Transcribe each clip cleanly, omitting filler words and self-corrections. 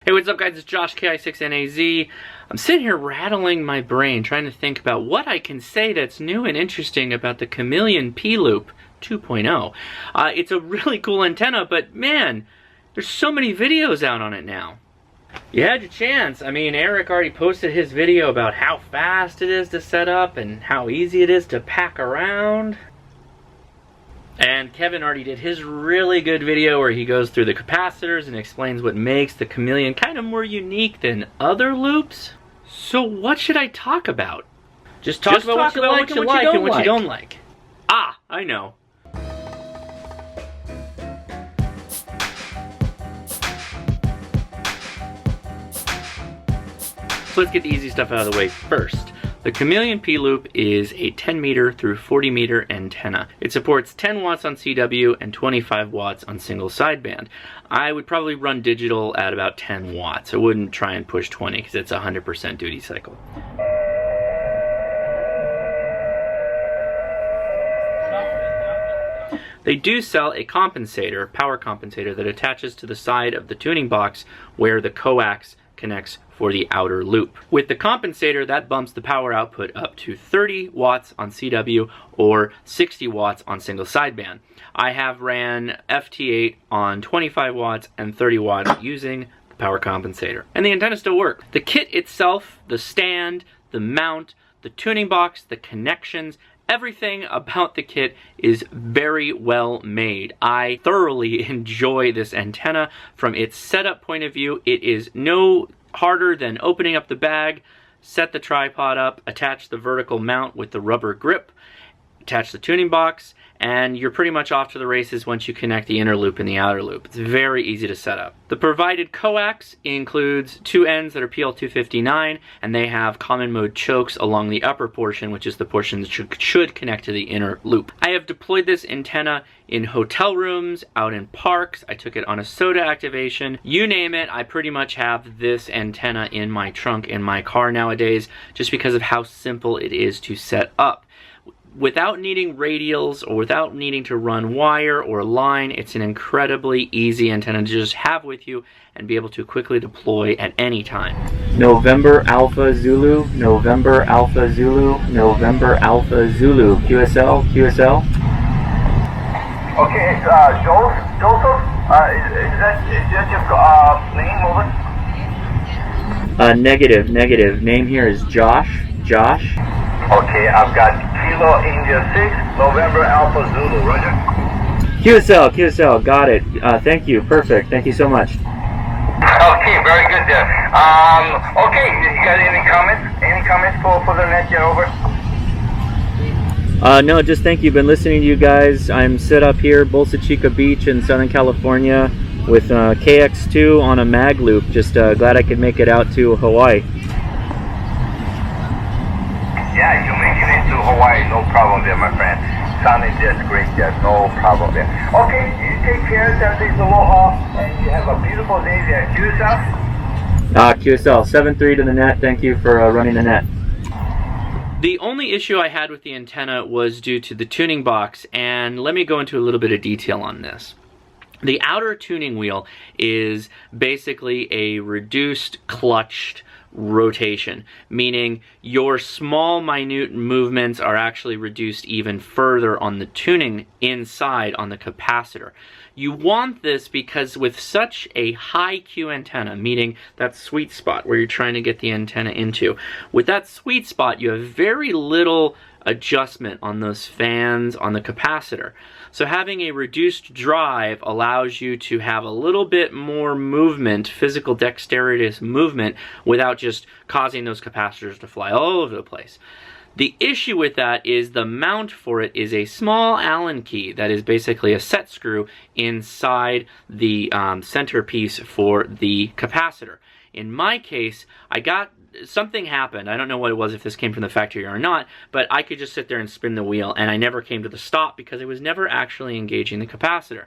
Hey, what's up guys, it's Josh, KI6NAZ. I'm sitting here rattling my brain trying to think about what I can say that's new and interesting about the Chameleon P-Loop 2.0. It's a really cool antenna, but man, there's so many videos out on it now. You had your chance. I mean, Eric already posted his video about how fast it is to set up and how easy it is to pack around. And Kevin already did his really good video where he goes through the capacitors and explains what makes the Chameleon kind of more unique than other loops. So what should I talk about? Just talk about what you like and what you don't like. Ah, I know. So let's get the easy stuff out of the way first. The Chameleon P-Loop is a 10 meter through 40 meter antenna. It supports 10 watts on CW and 25 watts on single sideband. I would probably run digital at about 10 watts. I wouldn't try and push 20 because it's a 100% duty cycle. They do sell a compensator, power compensator, that attaches to the side of the tuning box where the coax connects for the outer loop. With the compensator, that bumps the power output up to 30 watts on CW or 60 watts on single sideband. I have ran FT8 on 25 watts and 30 watts using the power compensator, and the antenna still works. The kit itself, the stand, the mount, the tuning box, the connections, everything about the kit is very well made. I thoroughly enjoy this antenna. From its setup point of view, it is no harder than opening up the bag, set the tripod up, attach the vertical mount with the rubber grip, attach the tuning box, and you're pretty much off to the races once you connect the inner loop and the outer loop. It's very easy to set up. The provided coax includes two ends that are PL259, and they have common mode chokes along the upper portion, which is the portion that should connect to the inner loop. I have deployed this antenna in hotel rooms, out in parks. I took it on a SOTA activation. You name it, I pretty much have this antenna in my trunk in my car nowadays, just because of how simple it is to set up. Without needing radials or without needing to run wire or line, it's an incredibly easy antenna to just have with you and be able to quickly deploy at any time. November Alpha Zulu, November Alpha Zulu, November Alpha Zulu. QSL, QSL. Okay, it's Joseph. Is that your name over? Negative. Name here is Josh. Okay, I've got Kilo India 6, November Alpha Zulu, roger. QSL, got it. Thank you, perfect. Thank you so much. Okay, very good there. Okay, you got any comments? Any comments for the net yet over? No, just thank you. Been listening to you guys. I'm set up here, Bolsa Chica Beach in Southern California with KX2 on a mag loop. Just glad I could make it out to Hawaii. Yeah, you make it into Hawaii, no problem there, my friend. Sounding just great there, no problem there. Okay, you take care, everything's aloha, and you have a beautiful day there. QSL? QSL, 7-3 to the net. Thank you for running the net. The only issue I had with the antenna was due to the tuning box, and let me go into a little bit of detail on this. The outer tuning wheel is basically a reduced clutched rotation, meaning your small minute movements are actually reduced even further on the tuning inside on the capacitor. You want this because with such a high Q antenna, meaning that sweet spot where you're trying to get the antenna into, with that sweet spot you have very little adjustment on those fans on the capacitor. So having a reduced drive allows you to have a little bit more movement, physical dexterous movement, without just causing those capacitors to fly all over the place. The issue with that is the mount for it is a small Allen key that is basically a set screw inside the centerpiece for the capacitor. In my case, something happened. I don't know what it was, if this came from the factory or not, but I could just sit there and spin the wheel, and I never came to the stop because it was never actually engaging the capacitor.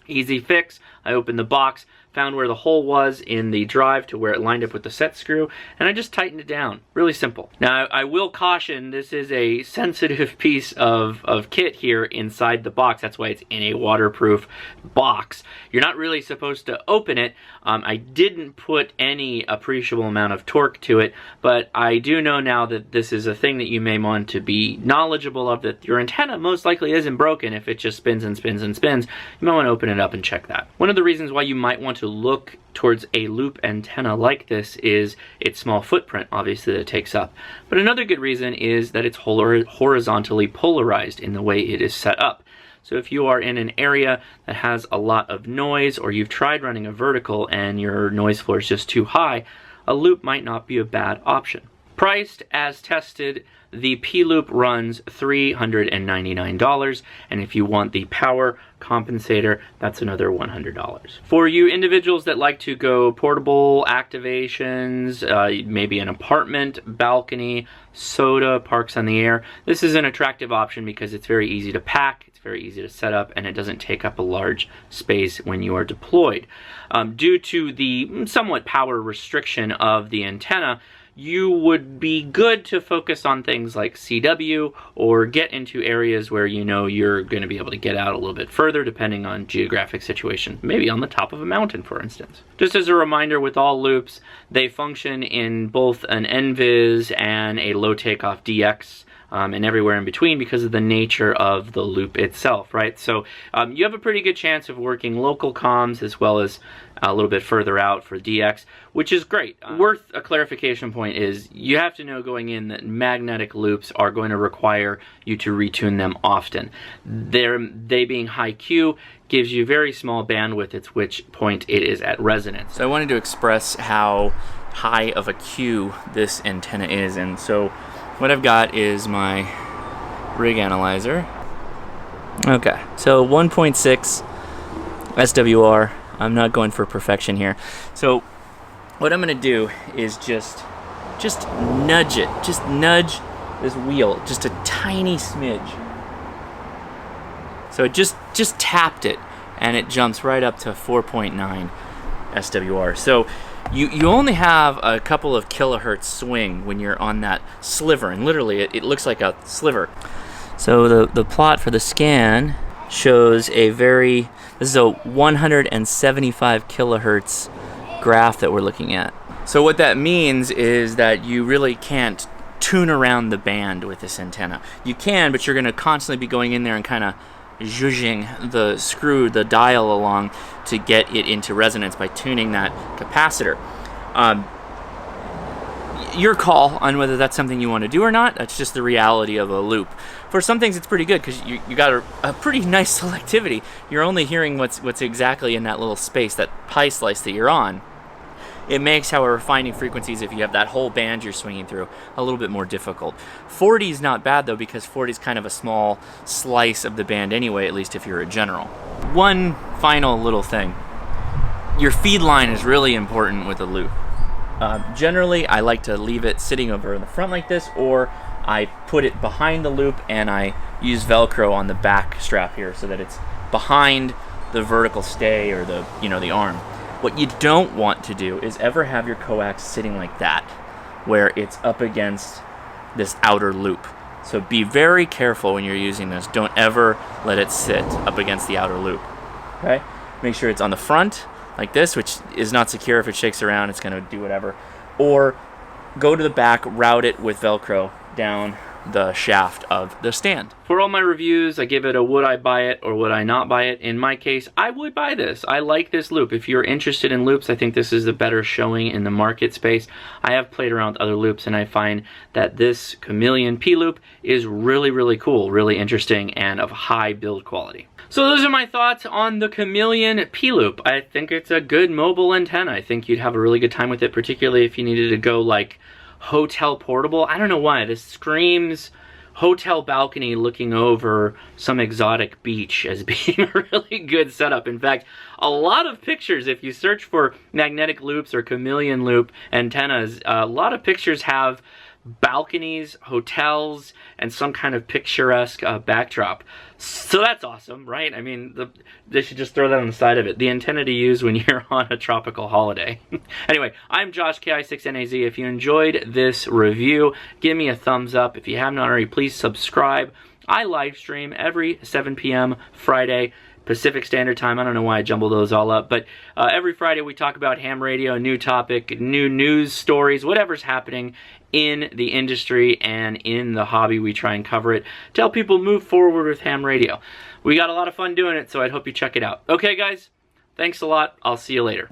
Easy fix. I opened the box, found where the hole was in the drive to where it lined up with the set screw, and I just tightened it down. Really simple. Now, I will caution, this is a sensitive piece of kit here inside the box. That's why it's in a waterproof box. You're not really supposed to open it. I didn't put any appreciable amount of torque to it, but I do know now that this is a thing that you may want to be knowledgeable of, that your antenna most likely isn't broken if it just spins and spins and spins. You might want to open it up and check that. One of the reasons why you might want to look towards a loop antenna like this is its small footprint, obviously, that it takes up. But another good reason is that it's horizontally polarized in the way it is set up. So if you are in an area that has a lot of noise, or you've tried running a vertical and your noise floor is just too high, a loop might not be a bad option. Priced as tested, the P-Loop runs $399, and if you want the power compensator, that's another $100. For you individuals that like to go portable activations, maybe an apartment, balcony, SOTA, parks on the air, this is an attractive option because it's very easy to pack, it's very easy to set up, and it doesn't take up a large space when you are deployed. Due to the somewhat power restriction of the antenna, you would be good to focus on things like CW, or get into areas where you know you're going to be able to get out a little bit further depending on geographic situation. Maybe on the top of a mountain, for instance. Just as a reminder, with all loops, they function in both an NVIS and a low takeoff DX. And everywhere in between because of the nature of the loop itself, right? So you have a pretty good chance of working local comms as well as a little bit further out for DX, which is great. Worth a clarification point is you have to know going in that magnetic loops are going to require you to retune them often. They being high Q gives you very small bandwidth, at which point it is at resonance. So I wanted to express how high of a Q this antenna is, and so what I've got is my rig analyzer. Okay, so 1.6 SWR. I'm not going for perfection here. So what I'm gonna do is just nudge it. Just nudge this wheel just a tiny smidge. So it just tapped it, and it jumps right up to 4.9 SWR. So you only have a couple of kilohertz swing when you're on that sliver, and literally it looks like a sliver. So the plot for the scan shows this is a 175 kilohertz graph that we're looking at. So what that means is that you really can't tune around the band with this antenna. You can, but you're going to constantly be going in there and kind of zhuzhing the dial along to get it into resonance by tuning that capacitor. Your call on whether that's something you want to do or not. That's just the reality of a loop. For some things it's pretty good because you got a pretty nice selectivity. You're only hearing what's exactly in that little space, that pie slice that you're on. It makes, however, finding frequencies, if you have that whole band you're swinging through, a little bit more difficult. 40 is not bad, though, because 40 is kind of a small slice of the band anyway, at least if you're a general. One final little thing. Your feed line is really important with a loop. Generally, I like to leave it sitting over in the front like this, or I put it behind the loop and I use Velcro on the back strap here so that it's behind the vertical stay or the arm. What you don't want to do is ever have your coax sitting like that, where it's up against this outer loop. So be very careful when you're using this. Don't ever let it sit up against the outer loop. Okay? Make sure it's on the front, like this, which is not secure. If it shakes around, it's going to do whatever. Or go to the back, route it with Velcro down the shaft of the stand. For all my reviews, I give it a would I buy it or would I not buy it. In my case, I would buy this. I like this loop. If you're interested in loops, I think this is the better showing in the market space. I have played around with other loops and I find that this Chameleon P-Loop is really, really cool, really interesting, and of high build quality. So those are my thoughts on the Chameleon P-Loop. I think it's a good mobile antenna. I think you'd have a really good time with it, particularly if you needed to go like hotel portable. I don't know why, this screams hotel balcony looking over some exotic beach as being a really good setup. In fact, a lot of pictures, if you search for magnetic loops or Chameleon loop antennas, a lot of pictures have balconies, hotels, and some kind of picturesque backdrop. So that's awesome, right? I mean, they should just throw that on the side of it. The antenna to use when you're on a tropical holiday. Anyway, I'm Josh, KI6NAZ. If you enjoyed this review, give me a thumbs up. If you haven't already, please subscribe. I live stream every 7 p.m. Friday, Pacific Standard Time. I don't know why I jumbled those all up, but every Friday we talk about ham radio, a new topic, new news stories, whatever's happening in the industry and in the hobby. We try and cover it to help people move forward with ham radio. We got a lot of fun doing it, so I'd hope you check it out. Okay, guys, thanks a lot. I'll see you later.